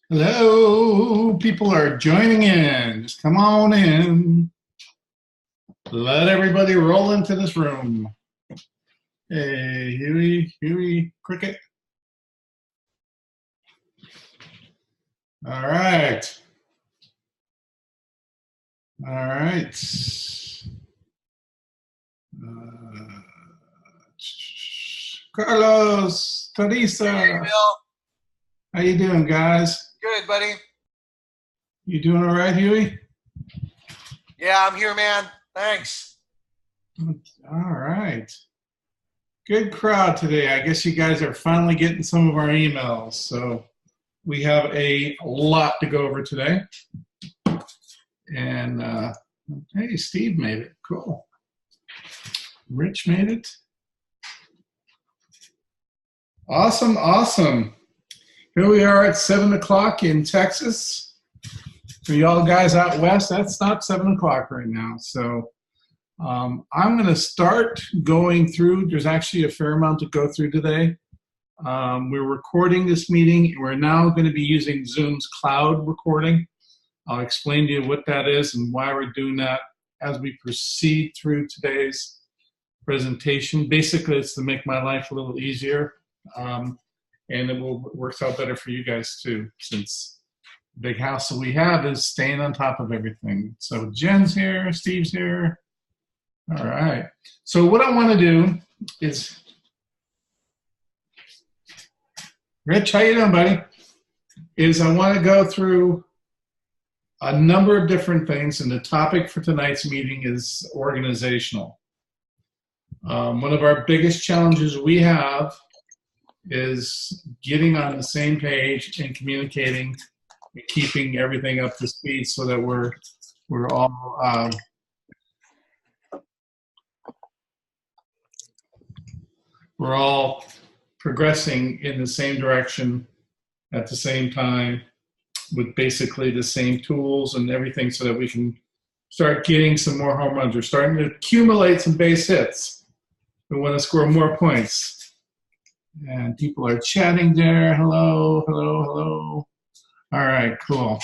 Hello, people are joining in. Just come on in. Let everybody roll into this room. Hey, Huey, Cricket. All right. All right. Uh, Carlos, Teresa. Hey, Bill. How you doing, guys? Good, buddy. You doing all right, Huey? Yeah, I'm here, man. Thanks. All right. Good crowd today. I guess you guys are finally getting some of our emails. So we have a lot to go over today. And hey, Steve made it. Cool. Rich made it. Awesome, awesome. Here we are at 7 o'clock in Texas. For y'all guys out west, that's not 7 o'clock right now. So I'm going to start going through. There's actually a fair amount to go through today. We're recording this meeting. We're now going to be using Zoom's cloud recording. I'll explain to you what that is and why we're doing that as we proceed through today's presentation. Basically, it's to make my life a little easier, and it will work out better for you guys too, since the big house that we have is staying on top of everything. So Jen's here, Steve's here. All right. So what I want to do is, Rich, how you doing, buddy? Is I want to go through a number of different things, and the topic for tonight's meeting is organizational. One of our biggest challenges we have is getting on the same page and communicating and keeping everything up to speed so that we're all progressing in the same direction at the same time with basically the same tools and everything so that we can start getting some more home runs. We're starting to accumulate some base hits. We want to score more points. And people are chatting there. Hello, hello, hello. All right, cool.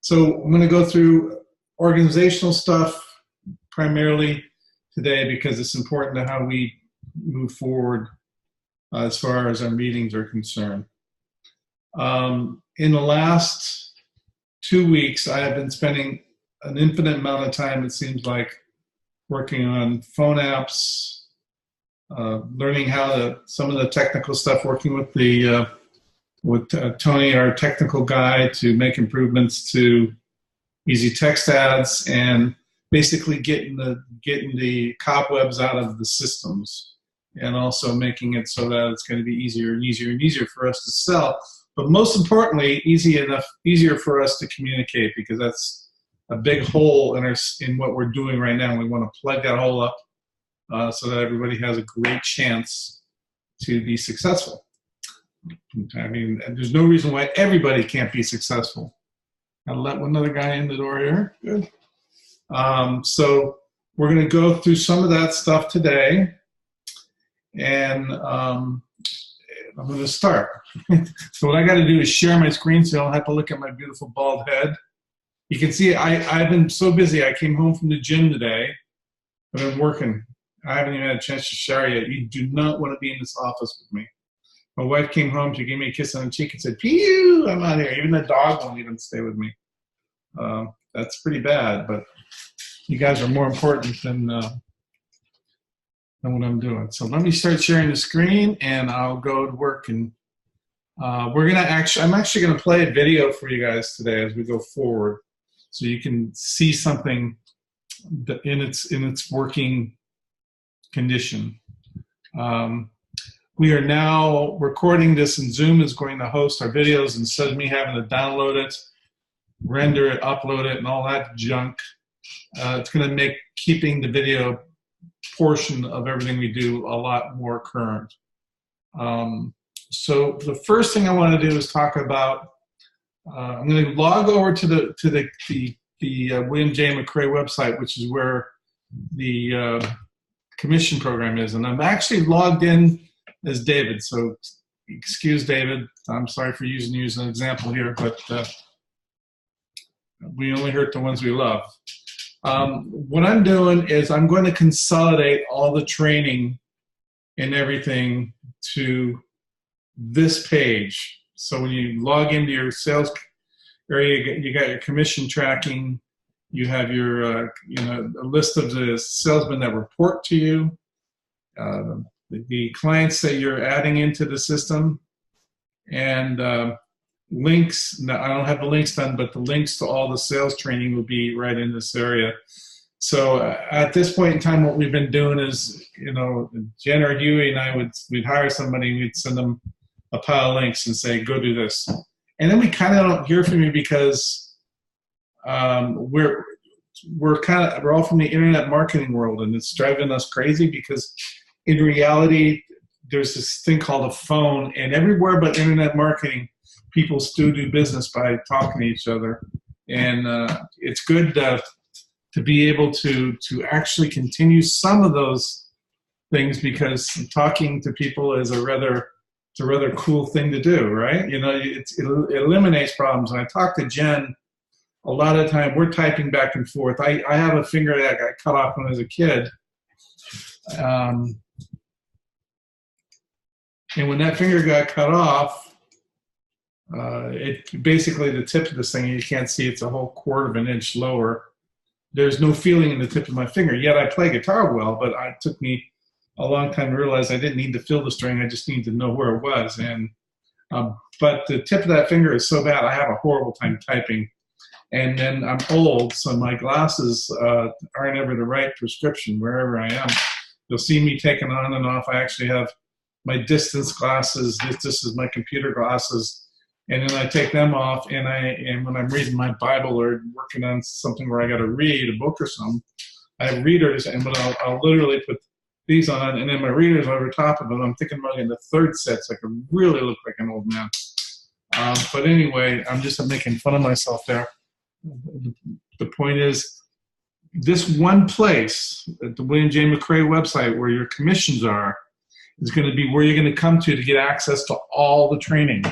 So I'm going to go through organizational stuff primarily today because it's important to how we move forward as far as our meetings are concerned. In the last 2 weeks, I have been spending an infinite amount of time, it seems like, working on phone apps, learning how some of the technical stuff, working with Tony, our technical guy, to make improvements to easy text ads and basically getting the cobwebs out of the systems, and also making it so that it's going to be easier and easier and easier for us to sell. But most importantly, easier for us to communicate, because that's a big hole in what we're doing right now. We want to plug that hole up so that everybody has a great chance to be successful. I mean, there's no reason why everybody can't be successful. I'll let one other guy in the door here. Good. So we're going to go through some of that stuff today. And I'm going to start. So what I got to do is share my screen so I don't have to look at my beautiful bald head. You can see I've been so busy. I came home from the gym today. I've been working. I haven't even had a chance to shower yet. You do not want to be in this office with me. My wife came home. She gave me a kiss on the cheek and said, "Pew, I'm out here." Even the dog won't even stay with me. That's pretty bad, but you guys are more important than what I'm doing. So let me start sharing the screen, and I'll go to work. And I'm actually gonna play a video for you guys today as we go forward, so you can see something that in its working condition. We are now recording this, and Zoom is going to host our videos instead of me having to download it, render it, upload it, and all that junk. It's going to make keeping the video portion of everything we do a lot more current. So the first thing I want to do is talk about. I'm going to log over to the William J. McRae website, which is where the commission program is, and I'm actually logged in as David. So excuse David. I'm sorry for using you as an example here, but we only hurt the ones we love. What I'm doing is I'm going to consolidate all the training and everything to this page. So when you log into your sales area, you got your commission tracking. You have your, a list of the salesmen that report to you, the clients that you're adding into the system, and links. Now, I don't have the links done, but the links to all the sales training will be right in this area. So at this point in time, what we've been doing is, Jen or Huey and I we'd hire somebody, we'd send them a pile of links and say, go do this. And then we kind of don't hear from you because we're all from the internet marketing world, and it's driving us crazy because in reality, there's this thing called a phone, and everywhere but internet marketing, people still do business by talking to each other. And it's good to be able to actually continue some of those things, because talking to people is a rather cool thing to do, right? It eliminates problems. When I talk to Jen, a lot of the time we're typing back and forth. I have a finger that got cut off when I was a kid. And when that finger got cut off, it basically the tip of this thing, you can't see, it's a whole quarter of an inch lower. There's no feeling in the tip of my finger. Yet I play guitar well, but it took me a long time to realize I didn't need to feel the string. I just needed to know where it was. And but the tip of that finger is so bad, I have a horrible time typing. And then I'm old, so my glasses aren't ever the right prescription wherever I am. You'll see me taking on and off. I actually have my distance glasses. This is my computer glasses. And then I take them off, and when I'm reading my Bible or working on something where I got to read a book or something, I have readers, but I'll literally put these on, and then my readers over top of them. I'm thinking about getting the third set so I can really look like an old man. But anyway, I'm just making fun of myself there. The point is, this one place, at the William J. McRae website, where your commissions are, is going to be where you're going to come to get access to all the training.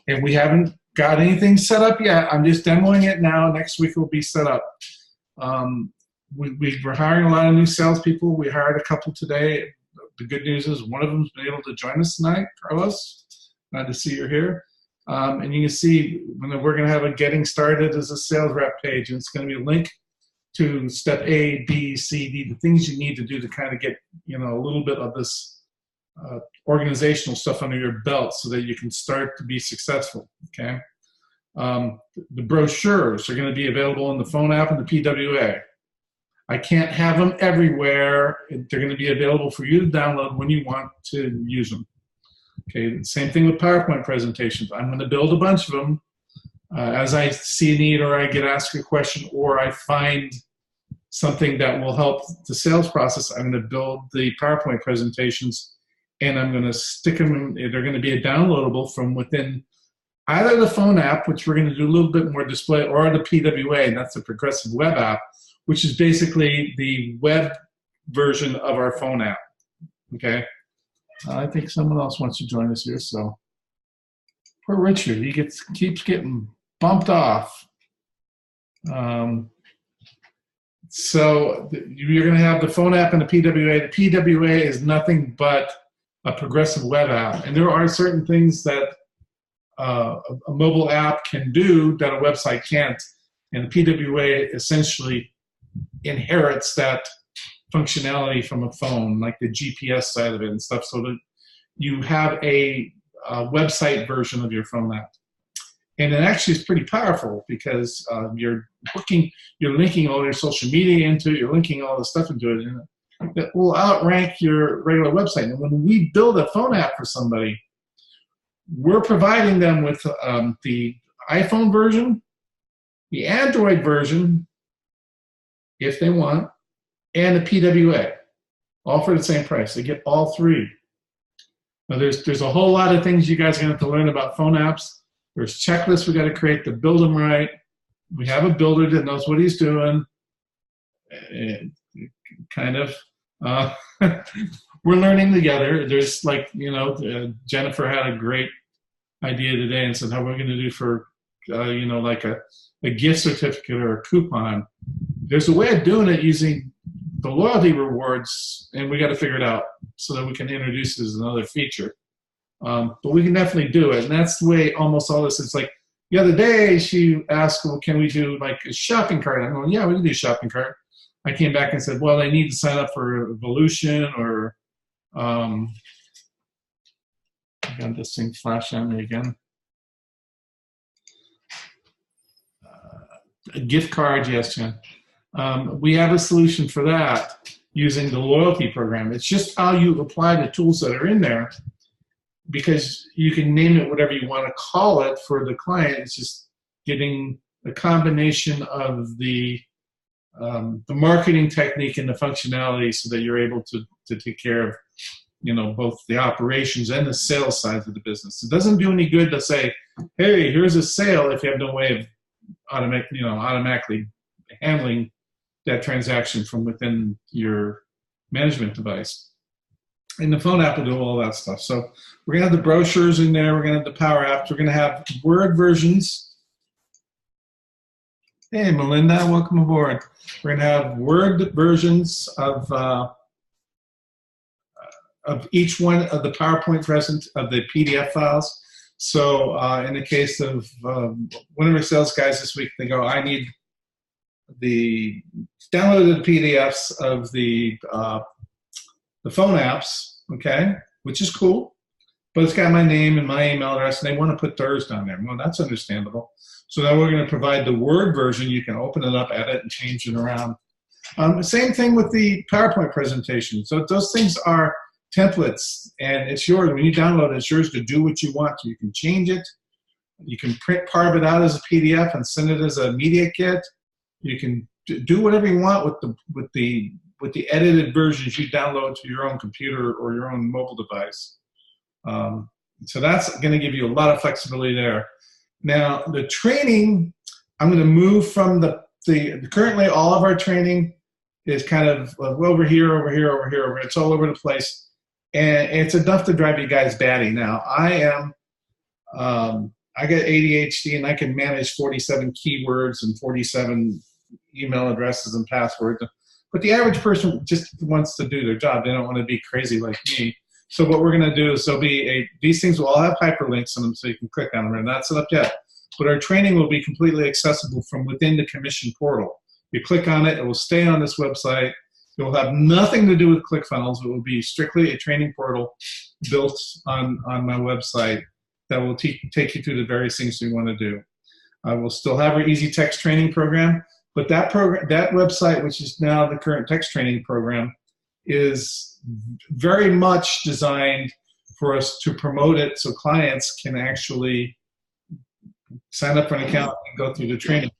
And we haven't got anything set up yet. I'm just demoing it now. Next week it will be set up. We're hiring a lot of new salespeople. We hired a couple today. The good news is one of them's been able to join us tonight, Carlos. Glad to see you're here. And you can see we're going to have a getting started as a sales rep page, and it's going to be a link to step A, B, C, D, the things you need to do to kind of get a little bit of this organizational stuff under your belt so that you can start to be successful. Okay. The brochures are going to be available in the phone app and the PWA. I can't have them everywhere. They're going to be available for you to download when you want to use them. Okay, same thing with PowerPoint presentations. I'm going to build a bunch of them as I see a need, or I get asked a question, or I find something that will help the sales process. I'm going to build the PowerPoint presentations, and I'm going to stick them in. They're going to be downloadable from within either the phone app, which we're going to do a little bit more display, or the PWA, and that's the Progressive Web app, which is basically the web version of our phone app. Okay. I think someone else wants to join us here, so poor Richard, he keeps getting bumped off. So you're going to have the phone app and the PWA. The PWA is nothing but a Progressive Web app, and there are certain things that a mobile app can do that a website can't, and the PWA essentially inherits that functionality from a phone, like the GPS side of it and stuff, so that you have a website version of your phone app. And it actually is pretty powerful because you're linking all your social media into it, you're linking all the stuff into it, and it will outrank your regular website. And when we build a phone app for somebody, we're providing them with the iPhone version, the Android version, if they want, and the PWA, all for the same price. They get all three. Now there's a whole lot of things you guys are going to have to learn about phone apps. There's checklists we got to create to build them right. We have a builder that knows what he's doing. And kind of. we're learning together. There's like, Jennifer had a great idea today and said how we're going to do for, like a gift certificate or a coupon. There's a way of doing it using the loyalty rewards, and we got to figure it out so that we can introduce it as another feature. But we can definitely do it, and that's the way almost all this is. Like the other day, she asked, "Well, can we do like a shopping cart?" I'm going, "Yeah, we can do a shopping cart." I came back and said, "Well, they need to sign up for Evolution or." I got this thing flash on me again. A gift card, yes, Jen. We have a solution for that using the loyalty program. It's just how you apply the tools that are in there, because you can name it whatever you want to call it for the client. It's just getting a combination of the marketing technique and the functionality so that you're able to take care of both the operations and the sales sides of the business. It doesn't do any good to say, hey, here's a sale if you have no way of automatically handling that transaction from within your management device. And the phone app will do all that stuff. So we're going to have the brochures in there. We're going to have the Power Apps. We're going to have Word versions. Hey, Melinda, welcome aboard. We're going to have Word versions of each one of the PowerPoint present of the PDF files. So in the case of one of our sales guys this week, they go, I need the downloaded PDFs of the phone apps, okay, which is cool, but it's got my name and my email address, and they want to put theirs down there. Well, that's understandable. So now we're going to provide the Word version. You can open it up, edit, and change it around. Same thing with the PowerPoint presentation. So those things are templates, and it's yours. When you download it, it's yours to do what you want. You can change it. You can print part of it out as a PDF and send it as a media kit. You can do whatever you want with the edited versions you download to your own computer or your own mobile device. So that's going to give you a lot of flexibility there. Now, the training, I'm going to move from currently all of our training is kind of over here, over here, over here, over. It's all over the place. And it's enough to drive you guys batty. Now, I got ADHD, and I can manage 47 keywords and 47 email addresses and passwords. But the average person just wants to do their job. They don't want to be crazy like me. So what we're going to do is these things will all have hyperlinks in them so you can click on them. They're not set up yet. But our training will be completely accessible from within the commission portal. You click on it, it will stay on this website. It will have nothing to do with ClickFunnels. It will be strictly a training portal built on my website that will take you through the various things you want to do. We'll still have our Easy Text training program, but that website, which is now the current text training program, is very much designed for us to promote it so clients can actually sign up for an account and go through the training.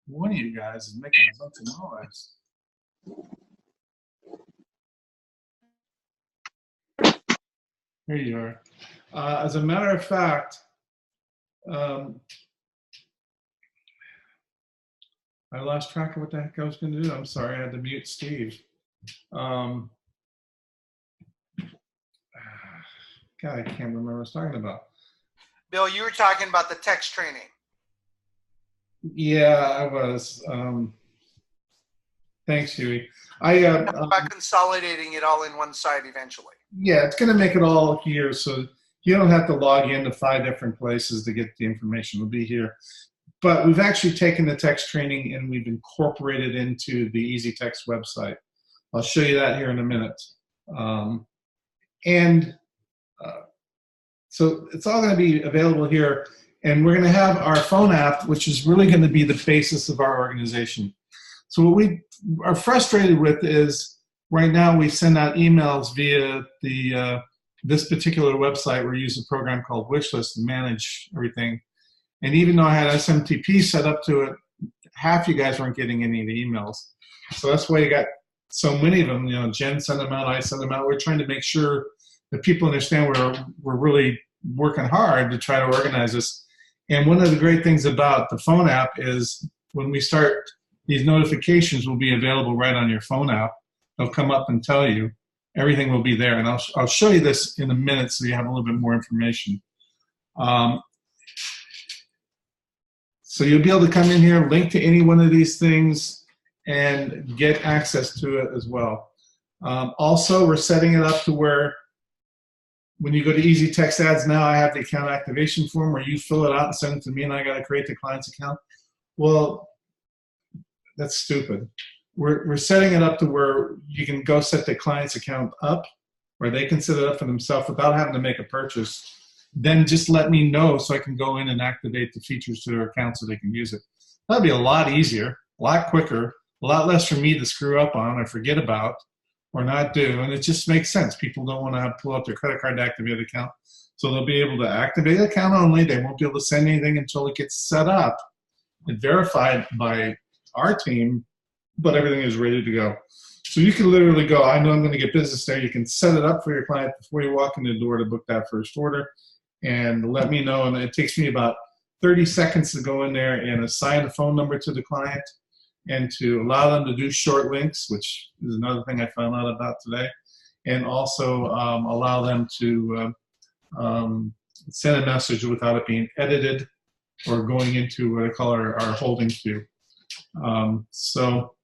One of you guys is making a bunch of noise. Here you are. As a matter of fact, I lost track of what the heck I was going to do. I'm sorry, I had to mute Steve. God, I can't remember what I was talking about. Bill, you were talking about the text training. Yeah, I was. Thanks, Huey. About consolidating it all in one site eventually. Yeah, it's going to make it all here, so you don't have to log into 5 different places to get the information. It'll be here. But we've actually taken the text training and we've incorporated into the Easy Text website. I'll show you that here in a minute. So it's all going to be available here. And we're going to have our phone app, which is really going to be the basis of our organization. So what we are frustrated with is right now we send out emails via this particular website. We use a program called Wishlist to manage everything. And even though I had SMTP set up to it, half you guys weren't getting any of the emails. So that's why you got so many of them. Jen sent them out, I sent them out. We're trying to make sure that people understand we're really working hard to try to organize this. And one of the great things about the phone app is when we start, these notifications will be available right on your phone app. They'll come up and tell you. Everything will be there. And I'll show you this in a minute so you have a little bit more information. So you'll be able to come in here, link to any one of these things, and get access to it as well. Also, we're setting it up to where when you go to Easy Text Ads now, I have the account activation form where you fill it out and send it to me, and I got to create the client's account. Well, that's stupid. We're setting it up to where you can go set the client's account up, where they can set it up for themselves without having to make a purchase. Then just let me know so I can go in and activate the features to their account so they can use it. That'd be a lot easier, a lot quicker, a lot less for me to screw up on or forget about or not do. And it just makes sense. People don't want to pull out their credit card to activate an account. So they'll be able to activate the account only. They won't be able to send anything until it gets set up and verified by our team, but everything is ready to go. So you can literally go, I know I'm going to get business there. You can set it up for your client before you walk in the door to book that first order and let me know. And it takes me about 30 seconds to go in there and assign a phone number to the client and to allow them to do short links, which is another thing I found out about today, and also allow them to send a message without it being edited or going into what I call our holding queue. So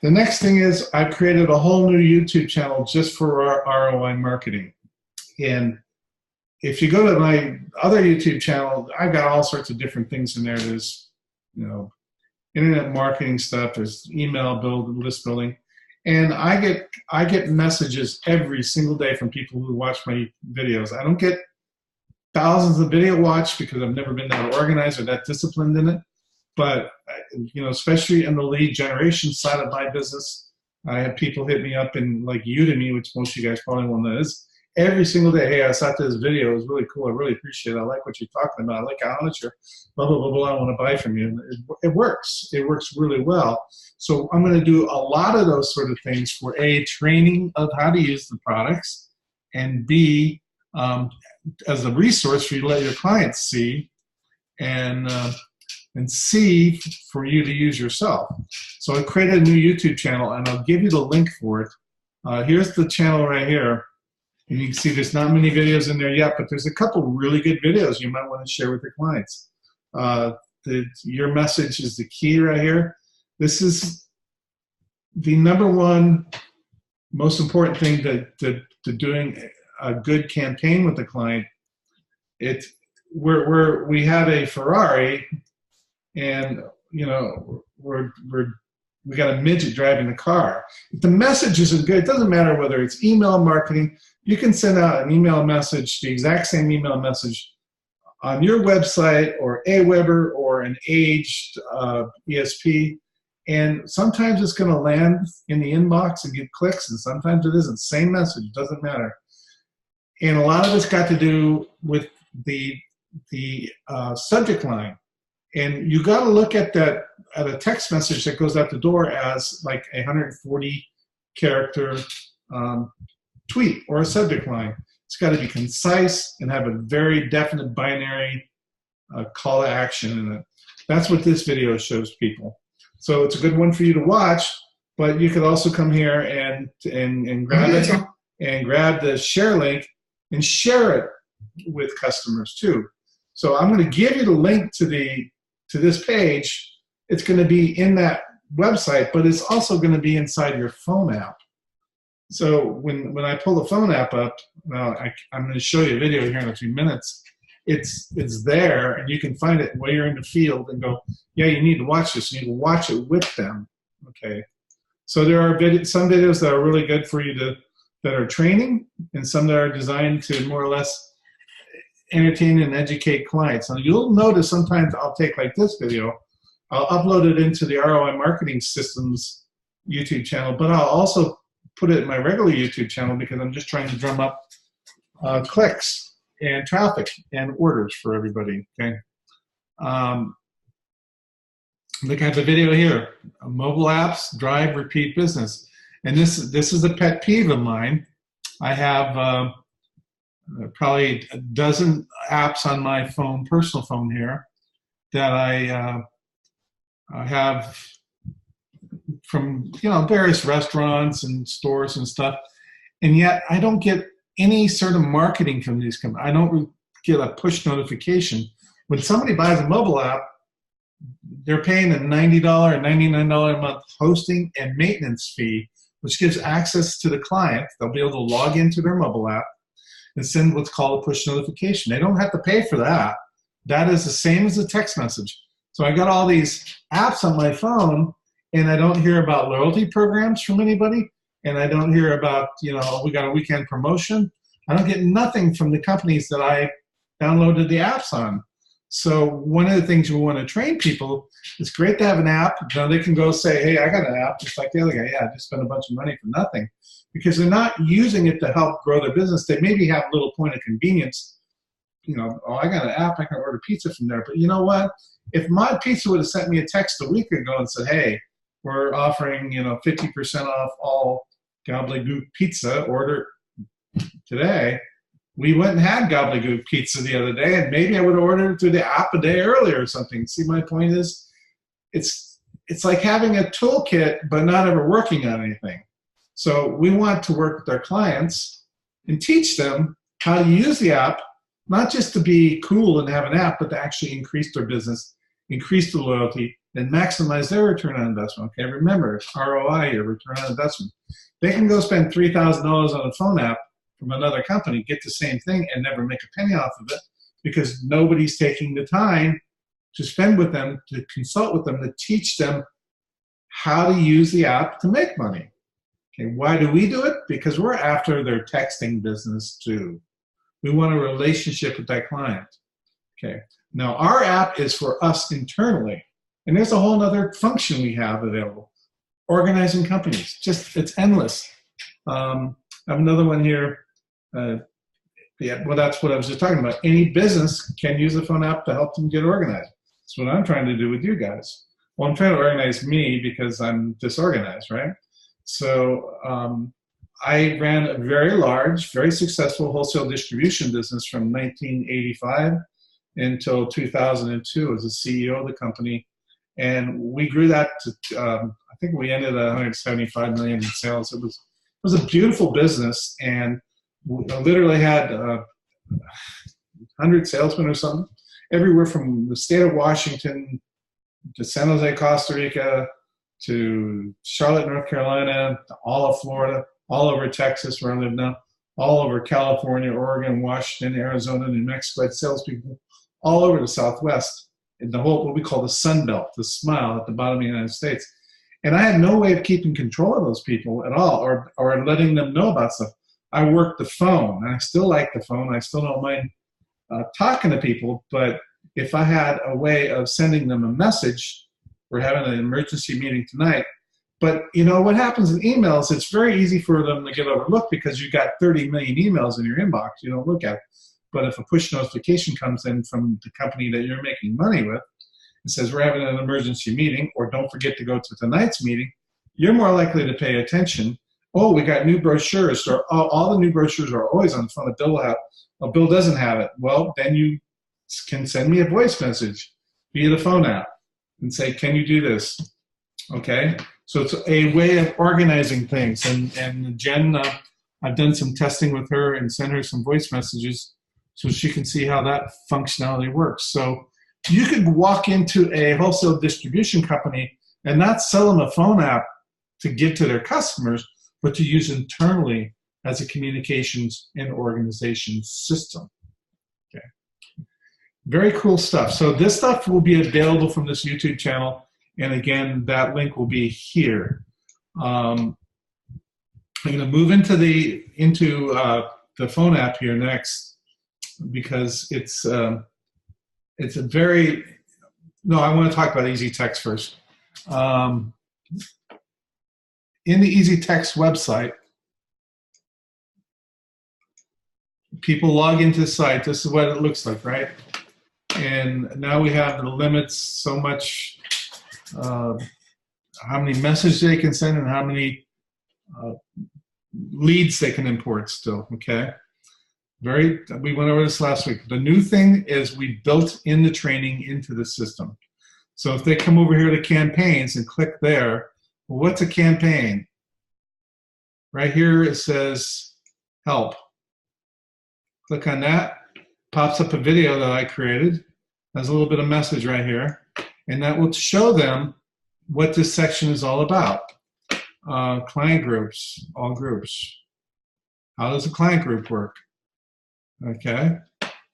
the next thing is I've created a whole new YouTube channel just for our ROI marketing. And if you go to my other YouTube channel, I've got all sorts of different things in there. There's, you know, internet marketing stuff, there's email list building. And I get messages every single day from people who watch my videos. I don't get thousands of video watch because I've never been that organized or that disciplined in it. But, you know, especially in the lead generation side of my business, I have people hit me up in like Udemy, which most of you guys probably won't know is, every single day. Hey, I saw this video. It was really cool. I really appreciate it. I like what you're talking about. I like how much you're blah, blah, blah, blah. I want to buy from you. And it works. It works really well. So I'm going to do a lot of those sort of things for A, training of how to use the products, and B, as a resource for you to let your clients see, and C, for you to use yourself. So I created a new YouTube channel, and I'll give you the link for it. Here's the channel right here. And you can see there's not many videos in there yet, but there's a couple really good videos you might want to share with your clients. Your message is the key right here. This is the #1 most important thing to doing a good campaign with the client. We have a Ferrari, and you know we got a midget driving the car. If the message isn't good, it doesn't matter whether it's email marketing. You can send out an email message, the exact same email message on your website or Aweber or an aged ESP, and sometimes it's going to land in the inbox and get clicks, and sometimes it isn't. Same message, doesn't matter. And a lot of it's got to do with the subject line. And you got to look at that at a text message that goes out the door as like a 140 character tweet or a subject line. It's got to be concise and have a very definite binary call to action in it. That's what this video shows people. So it's a good one for you to watch, but you could also come here and grab it and grab the share link and share it with customers too. So I'm going to give you the link to this page. It's going to be in that website, but it's also going to be inside your phone app. So when I pull the phone app up, now I'm going to show you a video here in a few minutes. It's there, and you can find it while you're in the field and go, yeah, you need to watch this. You need to watch it with them. Okay. So there are some videos that are really good for you that are training, and some that are designed to more or less entertain and educate clients. Now you'll notice sometimes I'll take like this video, I'll upload it into the ROI Marketing Systems YouTube channel, but I'll also put it in my regular YouTube channel because I'm just trying to drum up clicks and traffic and orders for everybody. Okay. Look at the video here. Mobile apps drive repeat business, and this is a pet peeve of mine. I have probably a dozen apps on my phone, personal phone here, that I have from various restaurants and stores and stuff, and yet I don't get any sort of marketing from these companies. I don't get a push notification when somebody buys a mobile app. They're paying a $90 or $99 a month hosting and maintenance fee, which gives access to the client. They'll be able to log into their mobile app and send what's called a push notification. They don't have to pay for that. That is the same as a text message. So I got all these apps on my phone, and I don't hear about loyalty programs from anybody, and I don't hear about, we got a weekend promotion. I don't get nothing from the companies that I downloaded the apps on. So one of the things we want to train people, it's great to have an app. Now they can go say, hey, I got an app, just like the other guy. Yeah, I just spent a bunch of money for nothing. Because they're not using it to help grow their business. They maybe have a little point of convenience. Oh, I got an app, I can order pizza from there. But you know what? If my pizza would have sent me a text a week ago and said, hey, we're offering 50% off all Gobbledygook pizza, order today, we went and had Gobbledygook pizza the other day, and maybe I would have ordered it through the app a day earlier or something. See, my point is, it's like having a toolkit but not ever working on anything. So we want to work with our clients and teach them how to use the app, not just to be cool and have an app, but to actually increase their business, increase the loyalty, and maximize their return on investment. Okay, remember, it's ROI, your return on investment. They can go spend $3,000 on a phone app from another company, get the same thing, and never make a penny off of it because nobody's taking the time to spend with them, to consult with them, to teach them how to use the app to make money. Okay, why do we do it? Because we're after their texting business too. We want a relationship with that client. Okay, now our app is for us internally, and there's a whole other function we have available. Organizing companies, it's endless. I have another one here. Well, that's what I was just talking about. Any business can use a phone app to help them get organized. That's what I'm trying to do with you guys. Well, I'm trying to organize me because I'm disorganized, right? So I ran a very large, very successful wholesale distribution business from 1985 until 2002 as the CEO of the company. And we grew that to, I think we ended at 175 million in sales. It was a beautiful business, and we literally had 100 salesmen or something, everywhere from the state of Washington to San Jose, Costa Rica, to Charlotte, North Carolina, to all of Florida, all over Texas, where I live now, all over California, Oregon, Washington, Arizona, New Mexico. I had salespeople all over the Southwest, in the whole, what we call the Sun Belt, the smile at the bottom of the United States. And I had no way of keeping control of those people at all, or letting them know about stuff. I worked the phone, and I still like the phone. I still don't mind talking to people, but if I had a way of sending them a message, we're having an emergency meeting tonight. But you know what happens in emails, it's very easy for them to get overlooked because you've got 30 million emails in your inbox you don't look at. But if a push notification comes in from the company that you're making money with and says we're having an emergency meeting, or don't forget to go to tonight's meeting, you're more likely to pay attention. Oh, we got new brochures, or oh, all the new brochures are always on the phone that Bill will have. Oh, Bill doesn't have it. Well, then you can send me a voice message via the phone app and say, can you do this? Okay, so it's a way of organizing things. And Jen, I've done some testing with her and sent her some voice messages so she can see how that functionality works. So you could walk into a wholesale distribution company and not sell them a phone app to give to their customers, but to use internally as a communications and organization system. Okay, very cool stuff. So this stuff will be available from this YouTube channel, and again, that link will be here. I'm going to move into the phone app here next, because it's a very, no, I want to talk about Easy Text first. In the Easy Text website, people log into the site. This is what it looks like, right? And now we have the limits, so much, how many messages they can send and how many leads they can import still, okay? We went over this last week. The new thing is we built in the training into the system. So if they come over here to campaigns and click there, well, what's a campaign? Right here it says help. Click on that. Pops up a video that I created. There's a little bit of message right here. And that will show them what this section is all about. Client groups, all groups. How does a client group work? Okay.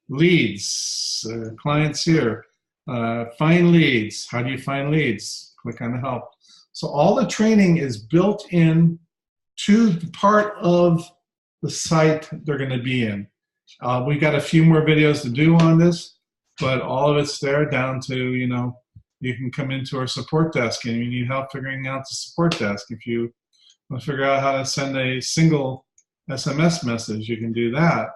Leads, clients here. Find leads. How do you find leads? Click on the help. So all the training is built in to the part of the site they're going to be in. We've got a few more videos to do on this, but all of it's there down to, you know, you can come into our support desk and you need help figuring out the support desk. If you want to figure out how to send a single SMS message, you can do that.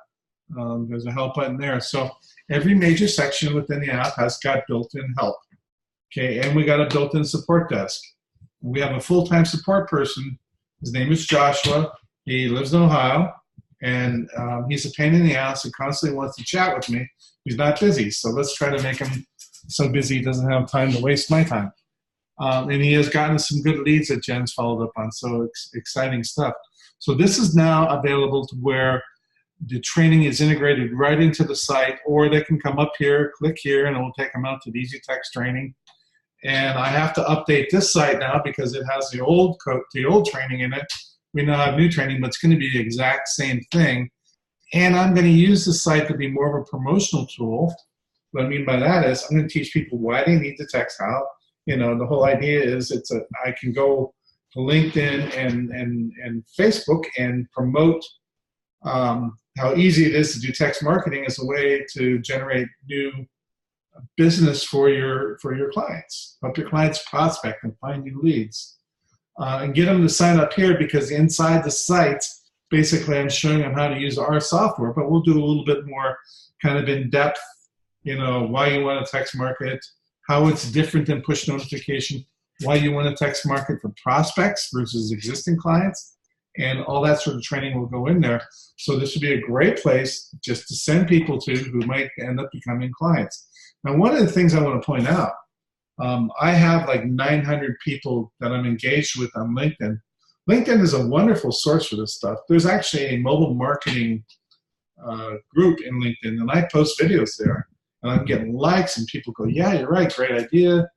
There's a help button there. So every major section within the app has got built-in help. Okay, and we got a built-in support desk. We have a full-time support person. His name is Joshua. He lives in Ohio, and he's a pain in the ass and constantly wants to chat with me. He's not busy, so let's try to make him so busy he doesn't have time to waste my time. And he has gotten some good leads that Jen's followed up on, so exciting stuff. So this is now available to where the training is integrated right into the site, or they can come up here, click here, and it will take them out to the Easy Text training. And I have to update this site now because it has the old code, the old training in it. We now have new training, but it's going to be the exact same thing. And I'm going to use the site to be more of a promotional tool. What I mean by that is I'm going to teach people why they need to text, how. You know, the whole idea is I can go to LinkedIn and Facebook and promote how easy it is to do text marketing as a way to generate new business for your clients. Help your clients prospect and find new leads. And get them to sign up here, because inside the site, basically I'm showing them how to use our software, but we'll do a little bit more kind of in-depth, you know, why you want to text market, how it's different than push notification, why you want to text market for prospects versus existing clients, and all that sort of training will go in there. So this would be a great place just to send people to who might end up becoming clients. Now, one of the things I want to point out, I have like 900 people that I'm engaged with on LinkedIn. LinkedIn is a wonderful source for this stuff. There's actually a mobile marketing group in LinkedIn, and I post videos there. And I'm getting likes, and people go, yeah, you're right, great idea.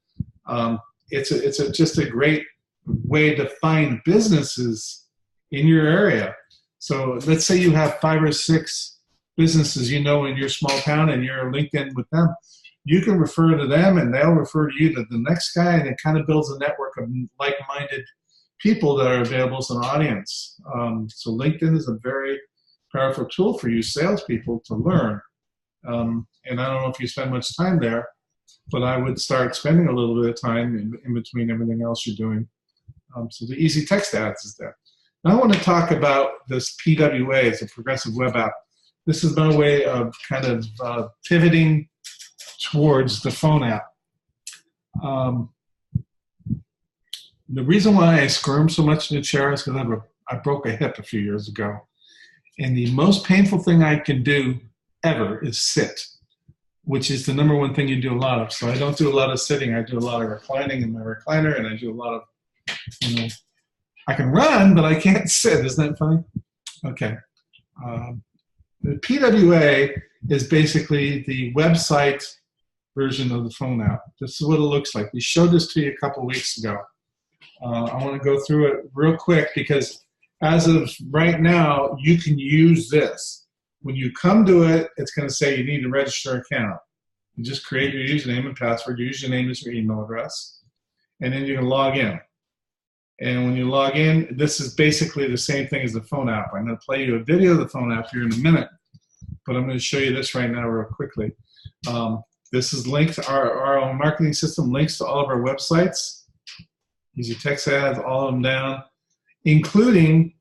It's just a great way to find businesses in your area. So let's say you have 5 or 6 businesses you know in your small town, and you're LinkedIn with them. You can refer to them, and they'll refer to you to the next guy, and it kind of builds a network of like-minded people that are available as an audience. So LinkedIn is a very powerful tool for you salespeople to learn. And I don't know if you spend much time there, but I would start spending a little bit of time in between everything else you're doing. So the Easy Text Ads is there. Now I want to talk about this PWA. It's a progressive web app. This is my way of kind of pivoting towards the phone app. The reason why I squirm so much in the chair is because I broke a hip a few years ago. And the most painful thing I can do ever is sit, which is the #1 thing you do a lot of. So I don't do a lot of sitting. I do a lot of reclining in my recliner, and I do a lot of, you know, I can run, but I can't sit. Isn't that funny? Okay. The PWA is basically the website version of the phone app. This is what it looks like. We showed this to you a couple weeks ago. I want to go through it real quick, because as of right now, you can use this. When you come to it, it's going to say you need to register an account. You just create your username and password. Your username is your email address. And then you can log in. And when you log in, this is basically the same thing as the phone app. I'm going to play you a video of the phone app here in a minute, but I'm going to show you this right now real quickly. This is linked to our own marketing system, links to all of our websites. Easy Text Ads, all of them down, including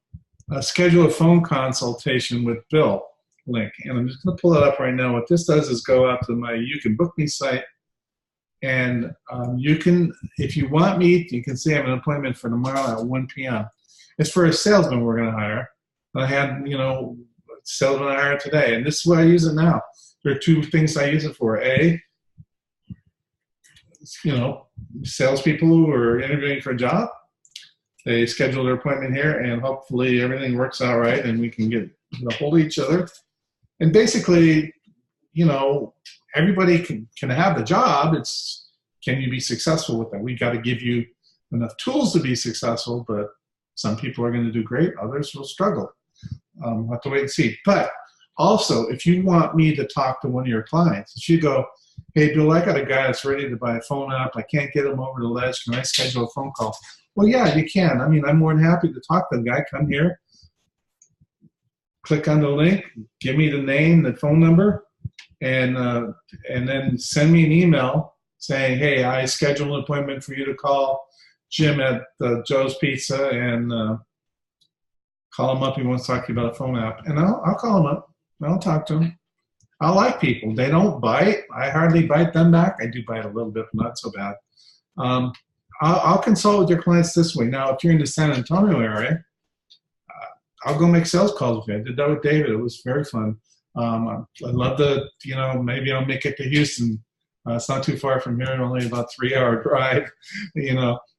schedule a phone consultation with Bill link. And I'm just going to pull it up right now. What this does is go out to my You Can Book Me site. And you can, if you want me, you can say I have an appointment for tomorrow at 1 p.m. It's for a salesman we're going to hire. I had, you know, salesman I hired today, and this is what I use it now. There are two things I use it for. A, salespeople who are interviewing for a job, they schedule their appointment here, and hopefully everything works out right, and we can get a hold of each other. And basically, everybody can have the job. It's, can you be successful with that? We got to give you enough tools to be successful, but some people are going to do great, others will struggle. We'll have to wait and see. But also, if you want me to talk to one of your clients, if you go, hey, Bill, I got a guy that's ready to buy a phone app. I can't get him over the ledge. Can I schedule a phone call? Well, yeah, you can. I mean, I'm more than happy to talk to the guy. Come here, click on the link, give me the name, the phone number, and then send me an email saying, hey, I scheduled an appointment for you to call Jim at Joe's Pizza, and call him up. He wants to talk to you about a phone app. And I'll call him up. I'll talk to him. I like people. They don't bite. I hardly bite them back. I do bite a little bit, but not so bad. I'll consult with your clients this way. Now, if you're in the San Antonio area, I'll go make sales calls with you. I did that with David. It was very fun. I'd love to, maybe I'll make it to Houston. It's not too far from here, only about 3-hour drive.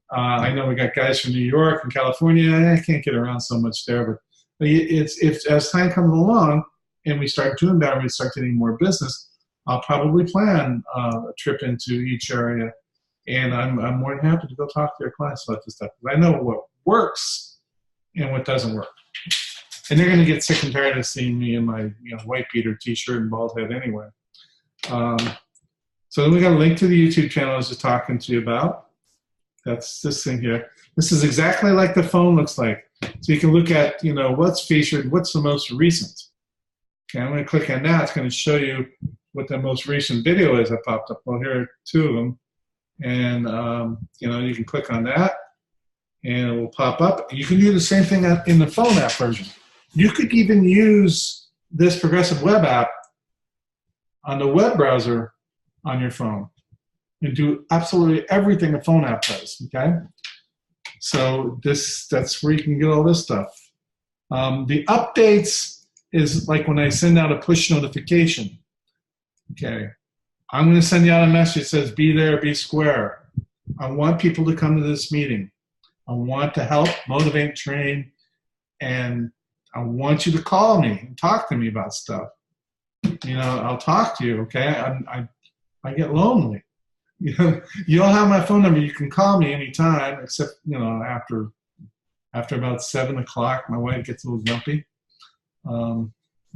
I know we got guys from New York and California. I can't get around so much there, but if as time comes along and we start doing that, we start getting more business, I'll probably plan a trip into each area, and I'm more than happy to go talk to your clients about this stuff. I know what works and what doesn't work, and they're going to get sick and tired of seeing me in my white beater T-shirt and bald head anyway. So then we got a link to the YouTube channel I was just talking to you about. That's this thing here. This is exactly like the phone looks like. So you can look at, what's featured, what's the most recent. Okay, I'm going to click on that. It's going to show you what the most recent video is that popped up. Well, here are two of them. And, you can click on that, and it will pop up. You can do the same thing in the phone app version. You could even use this Progressive Web app on the web browser on your phone and do absolutely everything a phone app does, okay? So that's where you can get all this stuff. The updates is like when I send out a push notification, okay? I'm going to send you out a message that says, be there, be square. I want people to come to this meeting. I want to help, motivate, train, and I want you to call me and talk to me about stuff. I'll talk to you, okay? I get lonely. You'll have my phone number. You can call me anytime, except, after about 7 o'clock, my wife gets a little grumpy,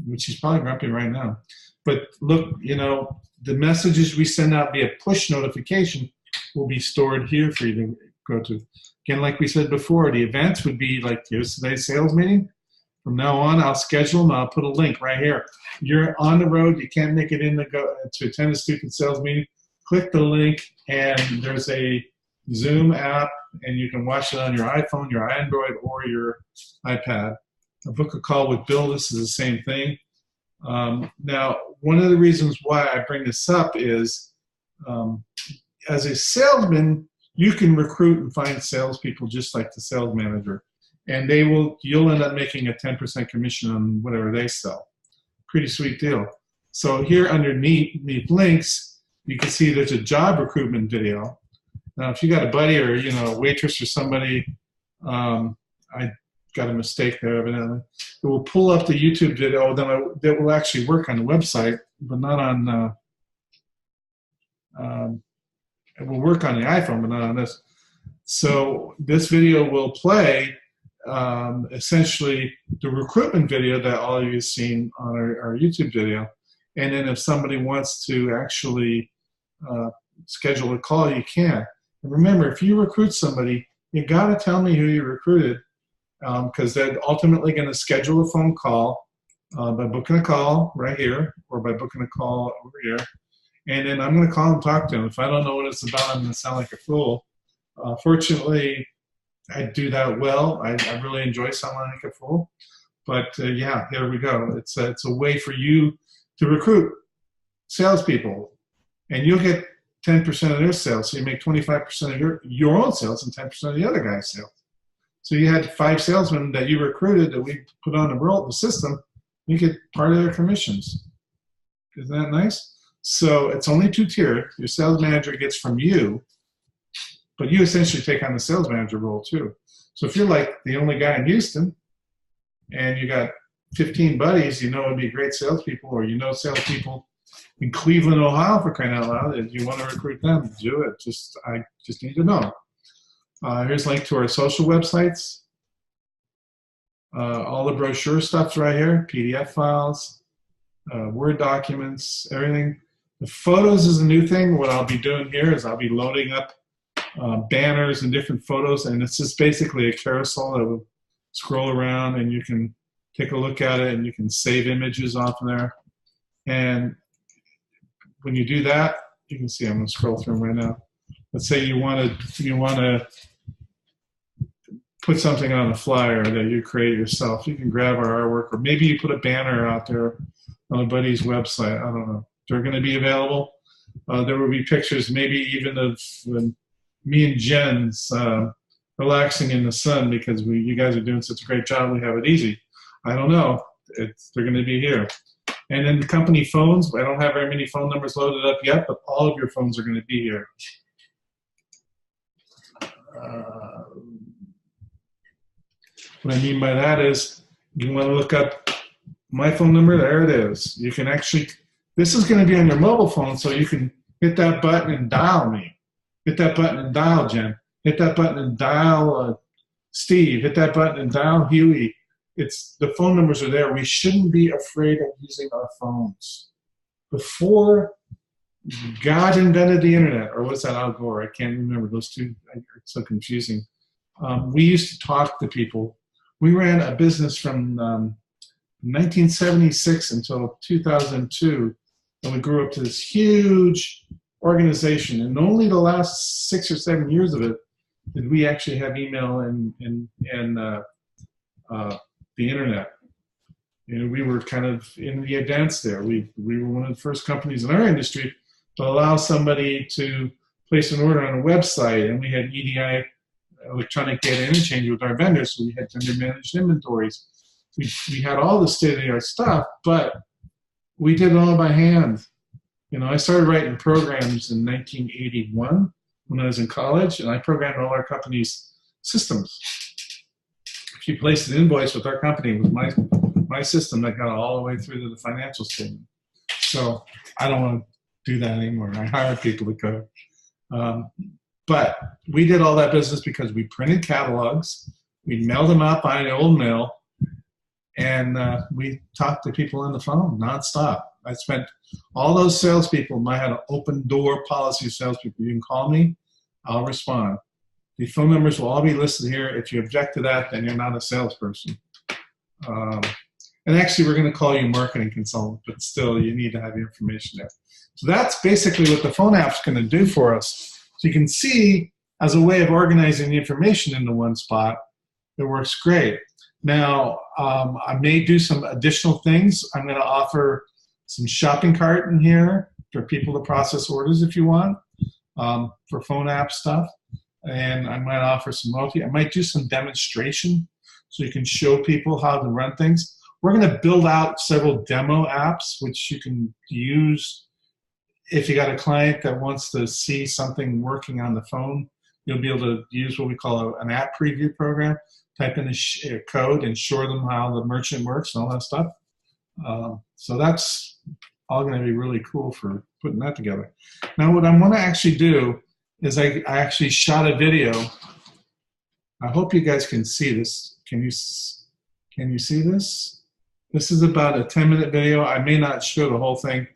which she's probably grumpy right now. But look, the messages we send out via push notification will be stored here for you to go to. Again, like we said before, the events would be like, here's today's sales meeting. From now on, I'll schedule them. I'll put a link right here. You're on the road. You can't make it in to attend a stupid sales meeting. Click the link, and there's a Zoom app, and you can watch it on your iPhone, your Android, or your iPad. Book a call with Bill. This is the same thing. Now, one of the reasons why I bring this up is, as a salesman, you can recruit and find salespeople just like the sales manager, and you'll end up making a 10% commission on whatever they sell. Pretty sweet deal. So here underneath links, you can see there's a job recruitment video. Now, if you got a buddy or a waitress or somebody, I got a mistake there evidently. It will pull up the YouTube video that will actually work on the website, but not on. It will work on the iPhone, but not on this. So this video will play essentially the recruitment video that all of you have seen on our YouTube video. And then if somebody wants to actually schedule a call, you can. And remember, if you recruit somebody, you got to tell me who you recruited, because they're ultimately going to schedule a phone call by booking a call right here or by booking a call over here. And then I'm going to call and talk to them. If I don't know what it's about, I'm going to sound like a fool. Fortunately, I do that well. I really enjoy sounding like a fool. But yeah, here we go. It's a way for you to recruit salespeople, and you'll get 10% of their sales. So you make 25% of your own sales and 10% of the other guy's sales. So you had 5 salesmen that you recruited that we put on the system. You get part of their commissions. Isn't that nice? So it's only two-tiered. Your sales manager gets from you, but you essentially take on the sales manager role too. So if you're like the only guy in Houston and you got 15 buddies, you know it'd be great salespeople, or you know salespeople in Cleveland, Ohio, for crying out loud, and you want to recruit them, do it. I just need to know. Here's a link to our social websites. All the brochure stuff's right here, PDF files, Word documents, everything. The photos is a new thing. What I'll be doing here is I'll be loading up banners and different photos, and it's just basically a carousel that will scroll around, and you can take a look at it, and you can save images off of there. And when you do that, you can see I'm going to scroll through them right now. Let's say you want to put something on a flyer that you create yourself. You can grab our artwork, or maybe you put a banner out there on a buddy's website. I don't know. They're going to be available. There will be pictures, maybe even of me and Jen's relaxing in the sun because you guys are doing such a great job. We have it easy. I don't know. They're going to be here. And then the company phones. I don't have very many phone numbers loaded up yet, but all of your phones are going to be here. What I mean by that is you want to look up my phone number. There it is. You can actually, this is going to be on your mobile phone, so you can hit that button and dial me. Hit that button and dial Jen. Hit that button and dial Steve. Hit that button and dial Huey. The phone numbers are there. We shouldn't be afraid of using our phones. Before God invented the internet, or was that Al Gore? I can't remember. Those two are so confusing. We used to talk to people. We ran a business from 1976 until 2002, and we grew up to this huge organization. And only the last 6 or 7 years of it did we actually have email and the internet. We were kind of in the advance there. We were one of the first companies in our industry to allow somebody to place an order on a website, and we had EDI, electronic data interchange, with our vendors, so we had vendor managed inventories. We had all the state-of-the-art stuff, but we did it all by hand. I started writing programs in 1981 when I was in college, and I programmed all our company's systems. If you placed an invoice with our company, it was my system that got all the way through to the financial statement. So I don't want to do that anymore. I hire people to code. But we did all that business because we printed catalogs, we mailed them out by an old mail, and we talked to people on the phone nonstop. I spent all those salespeople. I had an open door policy of salespeople. You can call me, I'll respond. The phone numbers will all be listed here. If you object to that, then you're not a salesperson. And actually, we're going to call you marketing consultant, but still, you need to have the information there. So that's basically what the phone app's going to do for us. So you can see, as a way of organizing the information into one spot, it works great. Now, I may do some additional things. I'm going to offer some shopping cart in here for people to process orders if you want, for phone app stuff. And I might offer some loyalty. I might do some demonstration so you can show people how to run things. We're going to build out several demo apps, which you can use if you got a client that wants to see something working on the phone. You'll be able to use what we call an app preview program. Type in a code and show them how the merchant works and all that stuff. So that's all going to be really cool for putting that together. Now, what I want to actually do is I actually shot a video. I hope you guys can see this. Can you see this? This is about a 10-minute video. I may not show the whole thing,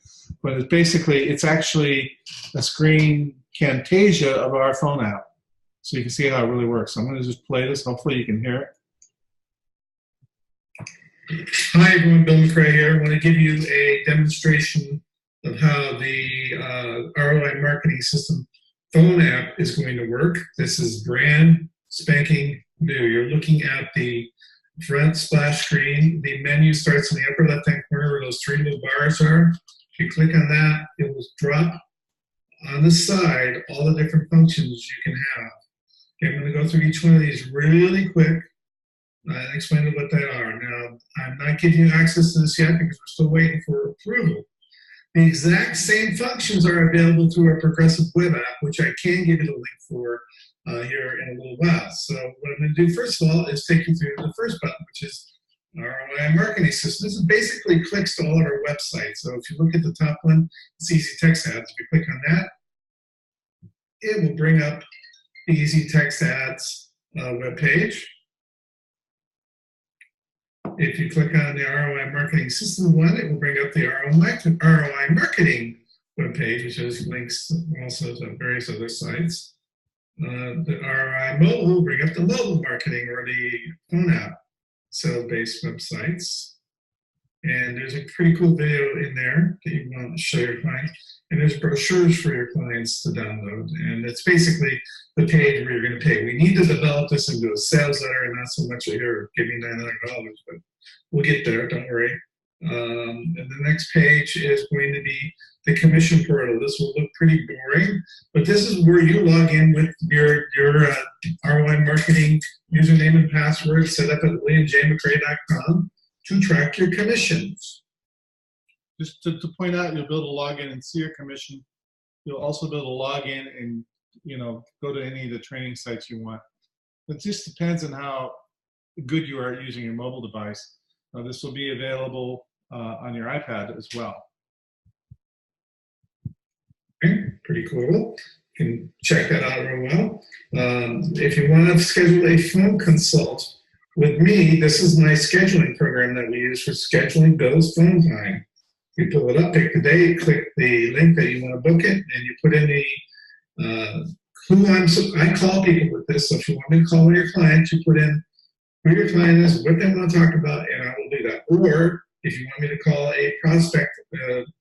but it's actually a screen Camtasia of our phone app. So you can see how it really works. So I'm going to just play this. Hopefully you can hear it. Hi everyone, Bill McRae here. I want to give you a demonstration of how the ROI marketing system phone app is going to work. This is brand spanking new. You're looking at the front splash screen. The menu starts in the upper left-hand corner where those three little bars are. If you click on that, it will drop on the side all the different functions you can have. Okay, I'm going to go through each one of these really quick. and explain what they are. Now, I'm not giving you access to this yet because we're still waiting for approval. The exact same functions are available through our Progressive Web app, which I can give you the link for here in a little while. So what I'm going to do first of all is take you through the first button, which is ROI Marketing System. This is basically clicks to all of our websites. So if you look at the top one, it's Easy Text Ads. If you click on that, it will bring up the Easy Text Ads web page. If you click on the ROI Marketing System one, it will bring up the ROI Marketing webpage, which has links also to various other sites. The ROI Mobile will bring up the mobile marketing or the phone app sales-based websites. And there's a pretty cool video in there that you want to show your clients. And there's brochures for your clients to download. And it's basically the page where you're going to pay. We need to develop this into a sales letter and not so much here, give me $900, but we'll get there, don't worry. And the next page is going to be the commission portal. This will look pretty boring, but this is where you log in with your ROI marketing username and password set up at williamjmccrae.com to track your commissions. Just to point out, you'll be able to log in and see your commission. You'll also be able to log in and go to any of the training sites you want. It just depends on how good you are at using your mobile device. This will be available on your iPad as well. Okay, pretty cool. You can check that out real well. If you want to schedule a phone consult with me, this is my scheduling program that we use for scheduling Bill's phone time. You pull it up, pick the date, click the link that you want to book it, and you put in the I call people with this. So if you want me to call one of your clients, you put in who your client is, what they want to talk about, and I will do that. Or if you want me to call a prospect,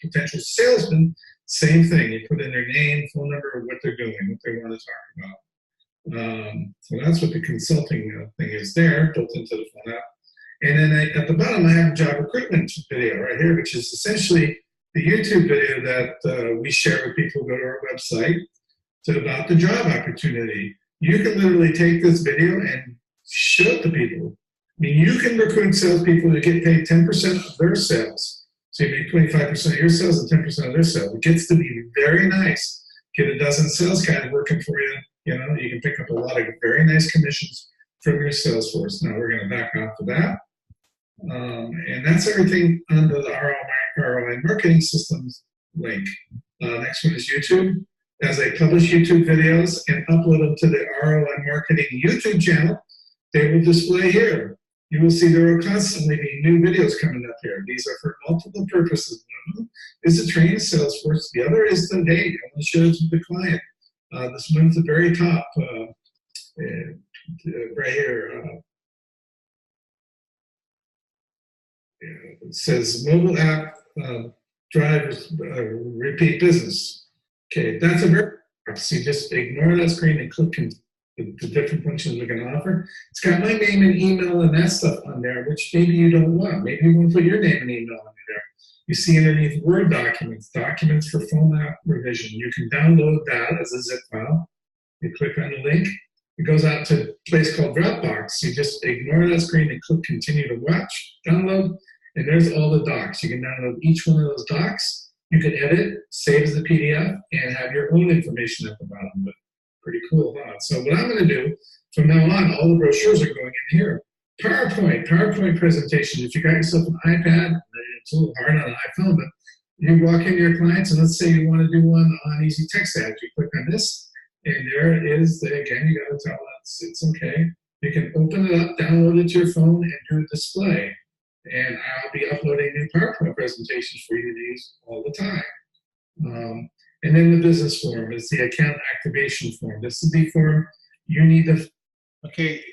potential salesman, same thing. You put in their name, phone number, what they're doing, what they want to talk about. So that's what the consulting thing is there, built into the phone app. And then at the bottom, I have a job recruitment video right here, which is essentially the YouTube video that we share with people who go to our website about the job opportunity. You can literally take this video and show it to people. I mean, you can recruit salespeople to get paid 10% of their sales. So you make 25% of your sales and 10% of their sales. It gets to be very nice. Get a dozen sales guys working for you. You can pick up a lot of very nice commissions from your sales force. Now we're going to back off of that. And that's everything under the ROI Marketing Systems link. Next one is YouTube. As I publish YouTube videos and upload them to the ROI Marketing YouTube channel, they will display here. You will see there will constantly be new videos coming up here. These are for multiple purposes. One is to train sales force. The other is the, hey, I want to show it to the client. This one's at the very top, right here. It says mobile app drive repeat business. Okay, that's a very, so you just ignore that screen and click the different functions we're going to offer. It's got my name and email and that stuff on there, which maybe you don't want. Maybe you want to put your name and email on there. You see underneath Word documents, documents for phone app revision. You can download that as a zip file. You click on the link. It goes out to a place called Dropbox. You just ignore that screen and click continue to watch, download, and there's all the docs. You can download each one of those docs. You can edit, save as a PDF, and have your own information at the bottom. But pretty cool, huh? So what I'm going to do from now on, all the brochures are going in here. PowerPoint presentations. If you got yourself an iPad, it's a little hard on an iPhone, but you walk into your clients and let's say you want to do one on Easy Text Ads. You click on this, and there it is. Again, you got to tell us it's okay. You can open it up, download it to your phone, and do a display. And I'll be uploading new PowerPoint presentations for you to use all the time. And then the business form is the account activation form. This is the form you need to. Okay,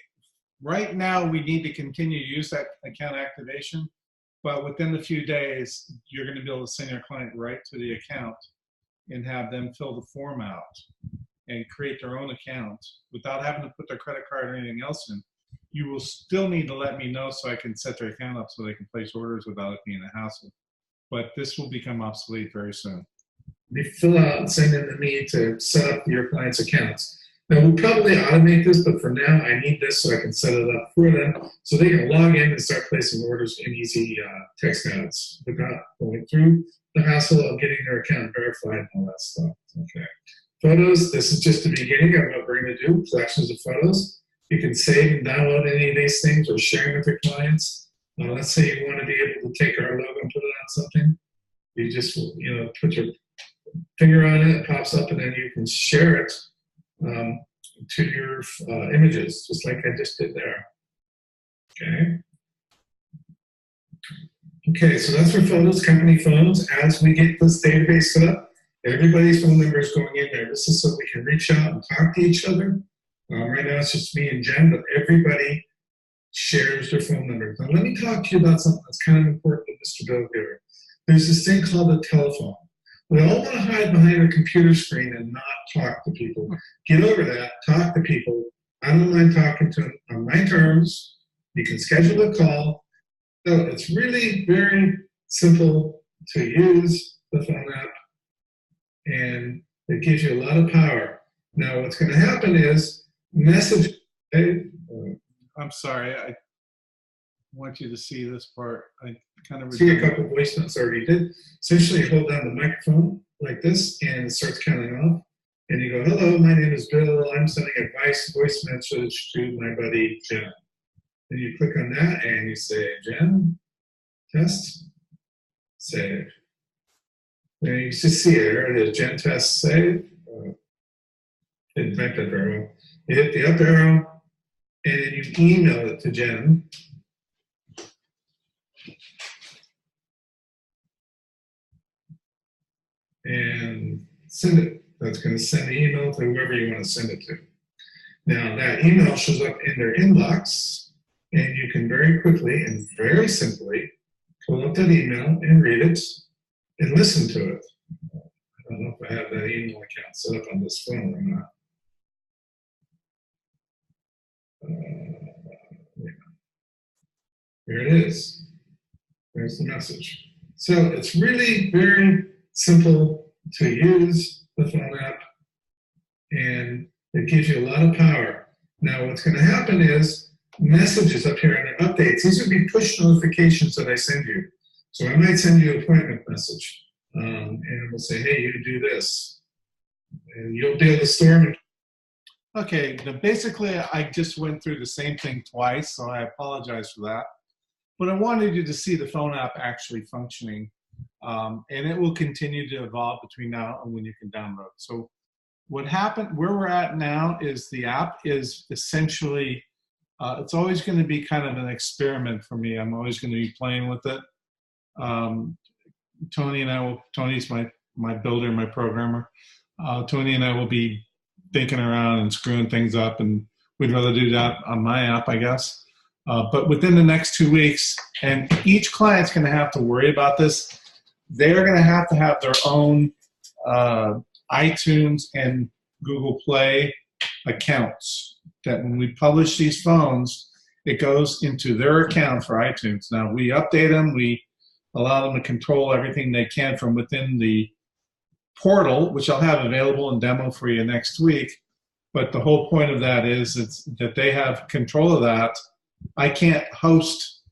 right now we need to continue to use that account activation, but within a few days, you're going to be able to send your client right to the account and have them fill the form out and create their own account without having to put their credit card or anything else in. You will still need to let me know so I can set their account up so they can place orders without it being a hassle. But this will become obsolete very soon. They fill out and send them to me to set up your client's accounts. Now, we'll probably automate this, but for now, I need this so I can set it up for them so they can log in and start placing orders in easy text ads without going through the hassle of getting their account verified and all that stuff. Okay. Photos, this is just the beginning of what we're going to do, collections of photos. You can save and download any of these things or share them with your clients. Let's say you want to be able to take our logo and put it on something. You just, put your finger on it, it pops up, and then you can share it to your images, just like I just did there. Okay. Okay, so that's for photos, company phones. As we get this database set up, everybody's phone number is going in there. This is so we can reach out and talk to each other. Right now it's just me and Jen, but everybody shares their phone number. Now let me talk to you about something that's kind of important to Mr. Bill here. There's this thing called a telephone. We all want to hide behind a computer screen and not talk to people. Get over that, talk to people. I don't mind talking to them on my terms. You can schedule a call. So it's really very simple to use the phone app, and it gives you a lot of power. Now what's going to happen is message. I'm sorry, I want you to see this part. I kind of see a couple voice notes already did. Essentially, you hold down the microphone like this, and it starts counting off. And you go, "Hello, my name is Bill. I'm sending a voice message to my buddy Jen." Then you click on that, and you say, "Jen, test, save." Then you just see it. There it is, Jen, test, save. Didn't type that very well. You hit the up arrow, and then you email it to Jen. And send it. That's going to send the email to whoever you want to send it to. Now that email shows up in their inbox, and you can very quickly and very simply pull up that email and read it and listen to it. I don't know if I have that email account set up on this phone or not. Here it is. There's the message. So it's really very simple to use the phone app, and it gives you a lot of power. Now what's going to happen is messages up here and updates. These would be push notifications that I send you. So I might send you an appointment message, and it will say, "Hey, you do this," and you'll be able to store them. Okay, now basically I just went through the same thing twice, so I apologize for that. But I wanted you to see the phone app actually functioning, and it will continue to evolve between now and when you can download. So what happened, where we're at now is the app is essentially, it's always going to be kind of an experiment for me. I'm always going to be playing with it. Tony and I will, Tony's my builder, my programmer. Tony and I will be thinking around and screwing things up, and we'd rather do that on my app, I guess. But within the next 2 weeks, and each client's going to have to worry about this, they're going to have their own iTunes and Google Play accounts. That when we publish these phones, it goes into their account for iTunes. Now, we update them. We allow them to control everything they can from within the portal, which I'll have available in demo for you next week. But the whole point of that is that they have control of that. I can't host,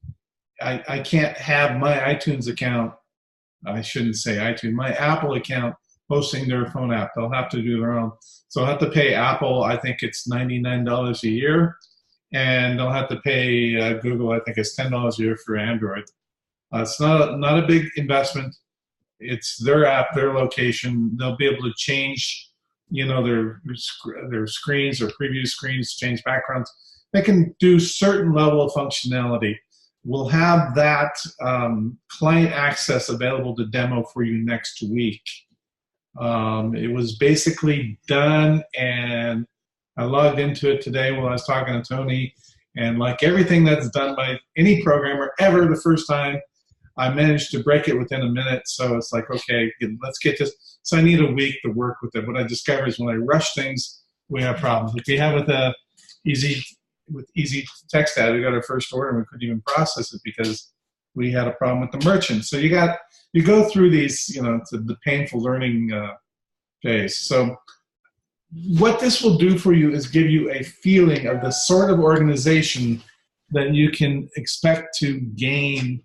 I can't have my iTunes account, I shouldn't say iTunes, my Apple account hosting their phone app. They'll have to do their own. So I'll have to pay Apple, I think it's $99 a year, and they'll have to pay Google, I think it's $10 a year for Android. It's not a big investment. It's their app, their location. They'll be able to change, their screens or preview screens, change backgrounds. They can do certain level of functionality. We'll have that client access available to demo for you next week. It was basically done, and I logged into it today while I was talking to Tony, and like everything that's done by any programmer ever the first time, I managed to break it within a minute. So it's like, okay, let's get this. So I need a week to work with it. What I discovered is when I rush things, we have problems. Like we have with easy text ad, we got our first order and we couldn't even process it because we had a problem with the merchant. So you go through these, it's the painful learning phase. So what this will do for you is give you a feeling of the sort of organization that you can expect to gain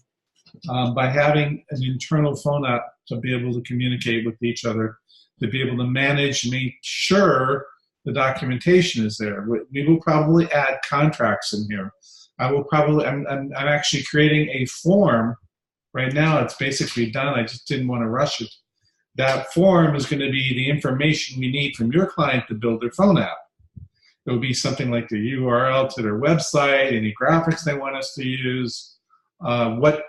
by having an internal phone app to be able to communicate with each other, to be able to manage, make sure the documentation is there. We will probably add contracts in here. I'm actually creating a form right now. It's basically done. I just didn't want to rush it. That form is going to be the information we need from your client to build their phone app. It will be something like the URL to their website, any graphics they want us to use, what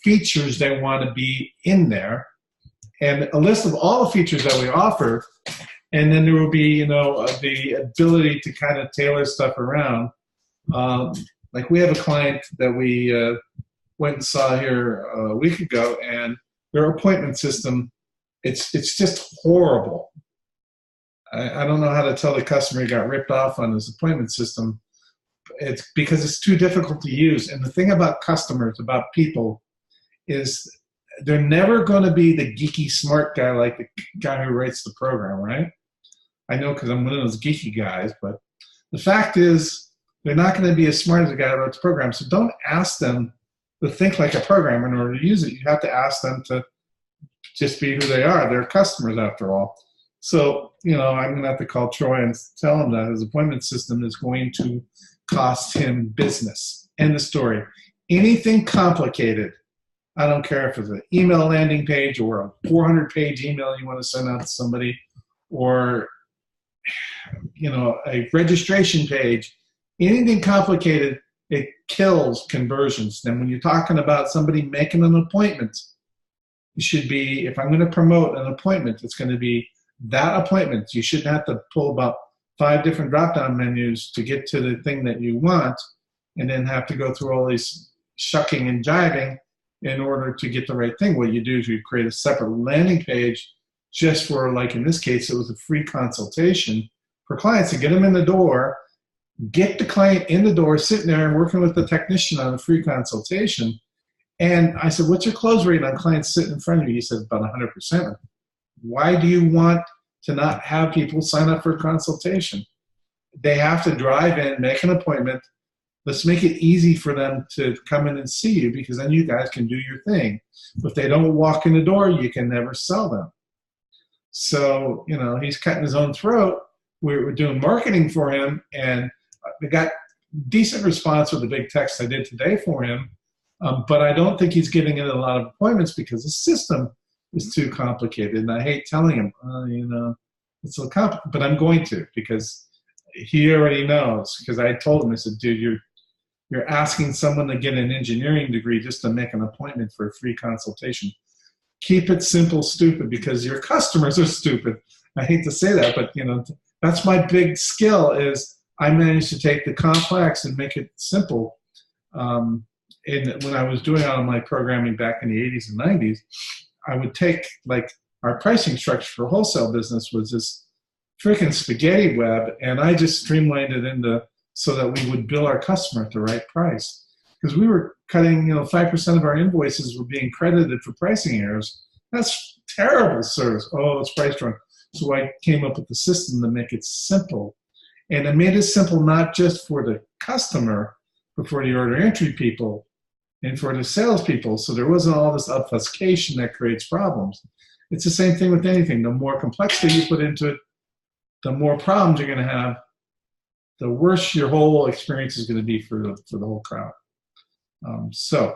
features they want to be in there, and a list of all the features that we offer. And then there will be, the ability to kind of tailor stuff around. Like we have a client that we went and saw here a week ago, and their appointment system, it's just horrible. I don't know how to tell the customer he got ripped off on his appointment system. It's because it's too difficult to use. And the thing about customers, about people, is they're never going to be the geeky smart guy like the guy who writes the program, right? I know because I'm one of those geeky guys, but the fact is they're not going to be as smart as the guy who wrote the program. So don't ask them to think like a programmer in order to use it. You have to ask them to just be who they are. They're customers after all. So, I'm going to have to call Troy and tell him that his appointment system is going to cost him business. End of story. Anything complicated, I don't care if it's an email landing page or a 400-page email you want to send out to somebody, or a registration page, anything complicated, it kills conversions. Then when you're talking about somebody making an appointment, it should be, if I'm going to promote an appointment, it's going to be that appointment. You shouldn't have to pull about 5 different drop-down menus to get to the thing that you want and then have to go through all these shucking and jiving in order to get the right thing. What you do is you create a separate landing page just for, like in this case, it was a free consultation for clients to get them in the door, get the client in the door, sitting there and working with the technician on a free consultation. And I said, what's your close rate on clients sitting in front of you? He said, about 100%. Why do you want to not have people sign up for a consultation? They have to drive in, make an appointment. Let's make it easy for them to come in and see you, because then you guys can do your thing. If they don't walk in the door, you can never sell them. So, he's cutting his own throat. We're doing marketing for him, and we got decent response with the big text I did today for him. But I don't think he's getting in a lot of appointments because the system is too complicated. And I hate telling him, it's so complicated, but I'm going to, because he already knows. Because I told him, I said, dude, you're asking someone to get an engineering degree just to make an appointment for a free consultation. Keep it simple, stupid, because your customers are stupid. I hate to say that, but that's my big skill, is I managed to take the complex and make it simple. And when I was doing all of my programming back in the 80s and 90s, I would take, like, our pricing structure for wholesale business was this freaking spaghetti web, and I just streamlined it into so that we would bill our customer at the right price. Because we were cutting, 5% of our invoices were being credited for pricing errors. That's terrible service. Oh, it's price wrong. So I came up with the system to make it simple. And I made it simple not just for the customer, but for the order entry people and for the salespeople. So there wasn't all this obfuscation that creates problems. It's the same thing with anything. The more complexity you put into it, the more problems you're going to have, the worse your whole experience is going to be for the whole crowd. So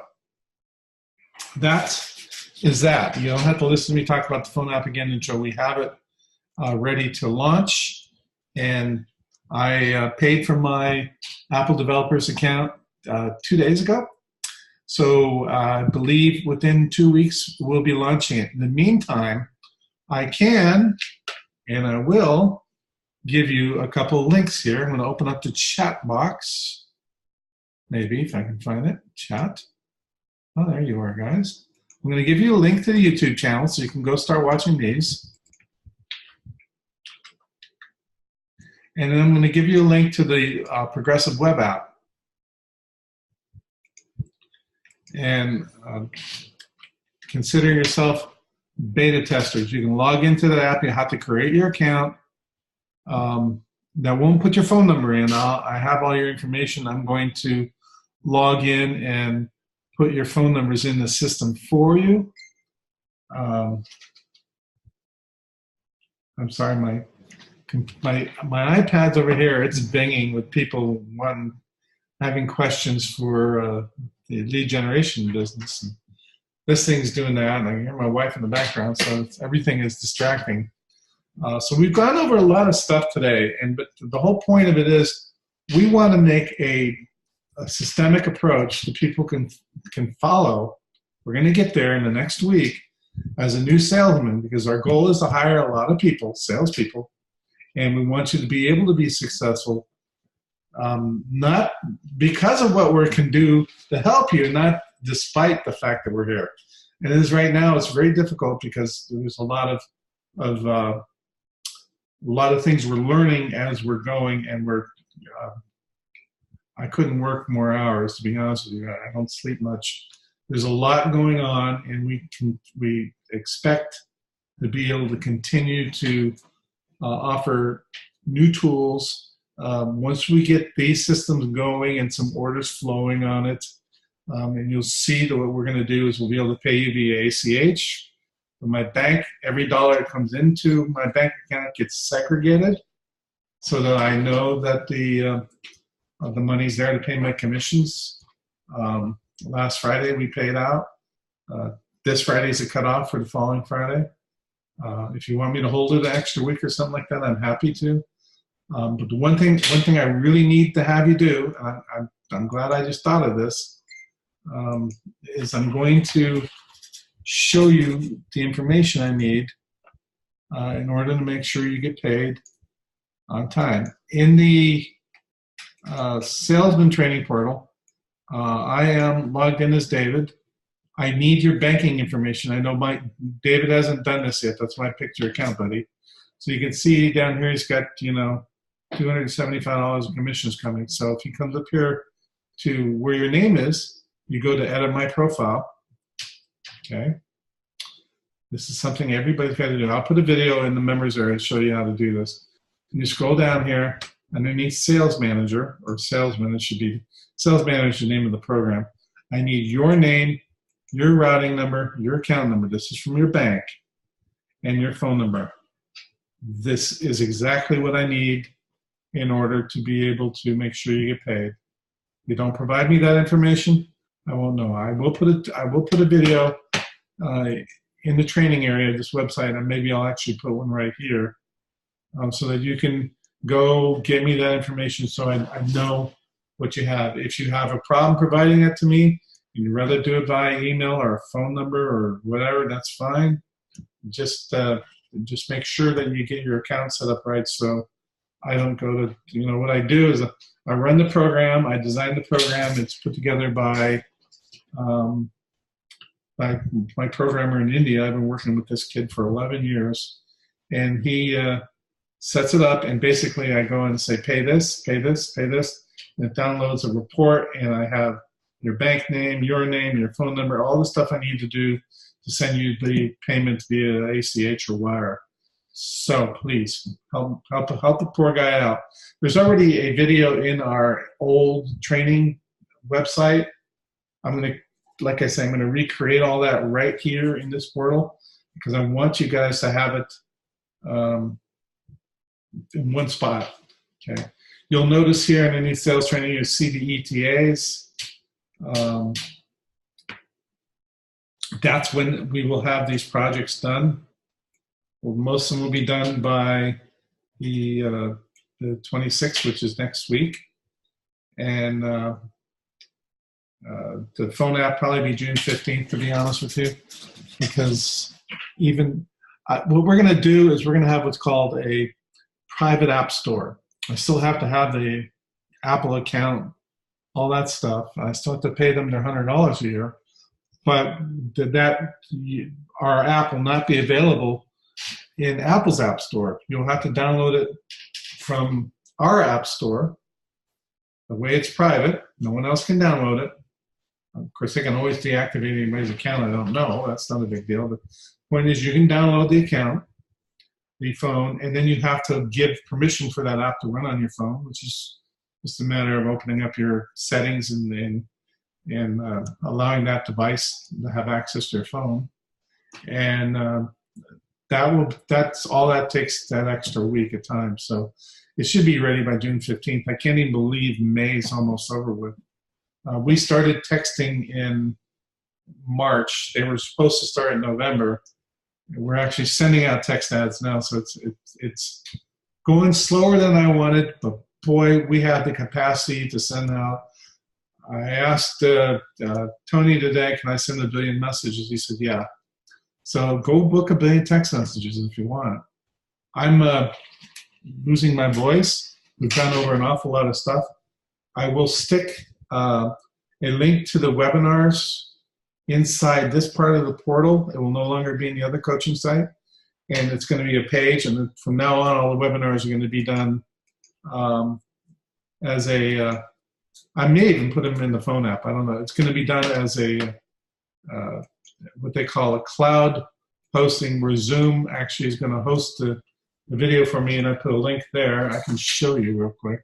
that is that. You don't have to listen to me talk about the phone app again until we have it ready to launch. And I paid for my Apple developers account 2 days ago. So I believe within 2 weeks we'll be launching it. In the meantime, I can and I will give you a couple of links here. I'm going to open up the chat box. Maybe, if I can find it. Chat. Oh, there you are, guys. I'm going to give you a link to the YouTube channel so you can go start watching these. And then I'm going to give you a link to the Progressive Web app. And consider yourself beta testers. You can log into the app. You have to create your account. That won't put your phone number in. I have all your information. I'm going to log in and put your phone numbers in the system for you. I'm sorry, my iPad's over here. It's binging with people having questions for the lead generation business. And this thing's doing that, and I hear my wife in the background, so everything is distracting. So we've gone over a lot of stuff today, but the whole point of it is we want to make a systemic approach that people can follow. We're going to get there in the next week as a new salesman, because our goal is to hire a lot of people, salespeople, and we want you to be able to be successful, not because of what we can do to help you, not despite the fact that we're here. And it is right now, it's very difficult because there's a lot of things we're learning as we're going, and I couldn't work more hours, to be honest with you. I don't sleep much. There's a lot going on, and we expect to be able to continue to offer new tools. Once we get these systems going and some orders flowing on it, and you'll see that what we're going to do is we'll be able to pay you via ACH. From my bank, every dollar that comes into my bank account gets segregated so that I know that the money's there to pay my commissions. Last Friday we paid out. This Friday is a cutoff for the following Friday. If you want me to hold it an extra week or something like that, I'm happy to. But the one thing I really need to have you do, and I'm glad I just thought of this, is I'm going to show you the information I need in order to make sure you get paid on time. In the salesman training portal, I am logged in as David. I need your banking information. I know David hasn't done this yet. That's why I picked your account, buddy. So you can see down here he's got, $275 in commissions coming. So if he comes up here to where your name is, you go to edit my profile. Okay. This is something everybody's got to do. I'll put a video in the members area to show you how to do this. And you scroll down here underneath Sales Manager or Salesman. It should be Sales Manager is the name of the program. I need your name, your routing number, your account number. This is from your bank, and your phone number. This is exactly what I need in order to be able to make sure you get paid. If you don't provide me that information, I won't know. I will put a video in the training area of this website, and maybe I'll actually put one right here so that you can go get me that information so I know what you have. If you have a problem providing that to me, you'd rather do it via email or a phone number or whatever, that's fine. Just make sure that you get your account set up right so I don't go to, what I do is I run the program, I design the program, it's put together by my programmer in India. I've been working with this kid for 11 years, and he sets it up, and basically I go and say, pay this, pay this, pay this, and it downloads a report, and I have your bank name, your phone number, all the stuff I need to do to send you the payment via ACH or wire. So please help the poor guy out. There's already a video in our old training website. Like I say, I'm going to recreate all that right here in this portal because I want you guys to have it in one spot. Okay. You'll notice here underneath sales training, you see the ETAs. That's when we will have these projects done. Well, most of them will be done by the 26th, which is next week. And the phone app probably be June 15th, to be honest with you, because what we're going to do is we're going to have what's called a private app store. I still have to have the Apple account, all that stuff. I still have to pay them their $100 a year, but our app will not be available in Apple's app store. You'll have to download it from our app store. The way it's private, no one else can download it. Of course, they can always deactivate anybody's account. I don't know. That's not a big deal. But the point is, you can download the account. the phone, and then you have to give permission for that app to run on your phone, which is just a matter of opening up your settings and allowing that device to have access to your phone. And that's all that takes, that extra week of time. So it should be ready by June 15th. I can't even believe May is almost over with. We started texting in March. They were supposed to start in November. We're actually sending out text ads now, so it's going slower than I wanted, but boy, we have the capacity to send out. I asked Tony today, can I send 1 billion messages? He said, yeah. So go book 1 billion text messages if you want. I'm losing my voice. We've gone over an awful lot of stuff. I will stick a link to the webinars inside this part of the portal. It will no longer be in the other coaching site. And it's going to be a page. And from now on, all the webinars are going to be done as a, I may even put them in the phone app. I don't know. It's going to be done as a, what they call a cloud hosting, where Zoom actually is going to host the video for me. And I put a link there. I can show you real quick.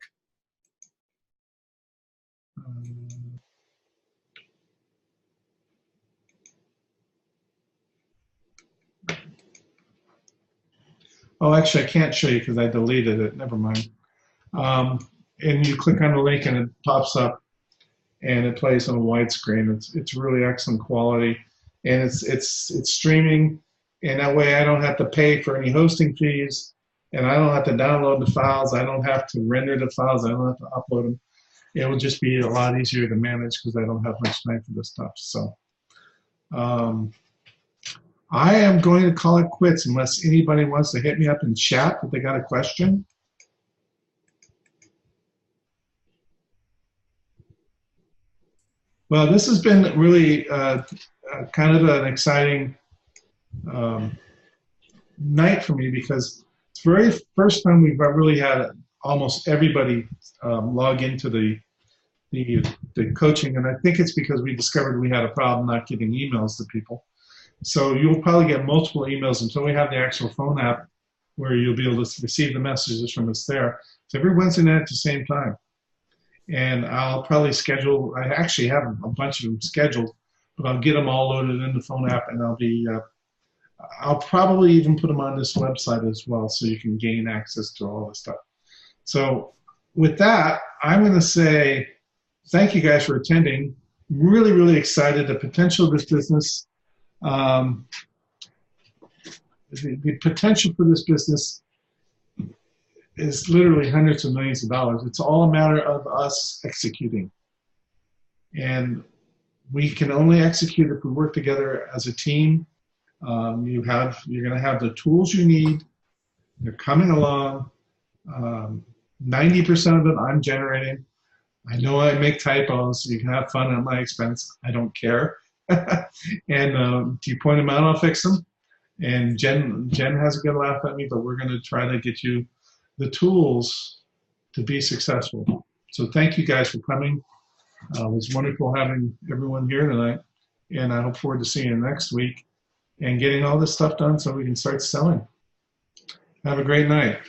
Oh, actually, I can't show you because I deleted it. Never mind. And you click on the link and it pops up and it plays on a widescreen. It's really excellent quality, and it's streaming, and that way I don't have to pay for any hosting fees, and I don't have to download the files. I don't have to render the files. I don't have to upload them. It will just be a lot easier to manage because I don't have much time for this stuff. So I am going to call it quits unless anybody wants to hit me up in chat if they got a question. Well, this has been really kind of an exciting night for me, because it's the very first time we've really had almost everybody log into the coaching, and I think it's because we discovered we had a problem not getting emails to people. So you'll probably get multiple emails until we have the actual phone app where you'll be able to receive the messages from us there. So every Wednesday night at the same time. And I'll probably schedule, I actually have a bunch of them scheduled, but I'll get them all loaded in the phone app, and I'll probably even put them on this website as well so you can gain access to all the stuff. So with that, I'm going to say thank you guys for attending. Really, really excited. The potential of this business, the potential for this business is literally hundreds of millions of dollars. It's all a matter of us executing. And we can only execute if we work together as a team. You're going to have the tools you need. They're coming along. 90% of it I'm generating. I know I make typos. So you can have fun at my expense. I don't care. And if you point them out, I'll fix them. And Jen has a good laugh at me, but we're going to try to get you the tools to be successful. So thank you guys for coming. It was wonderful having everyone here tonight, and I look forward to seeing you next week and getting all this stuff done so we can start selling. Have a great night.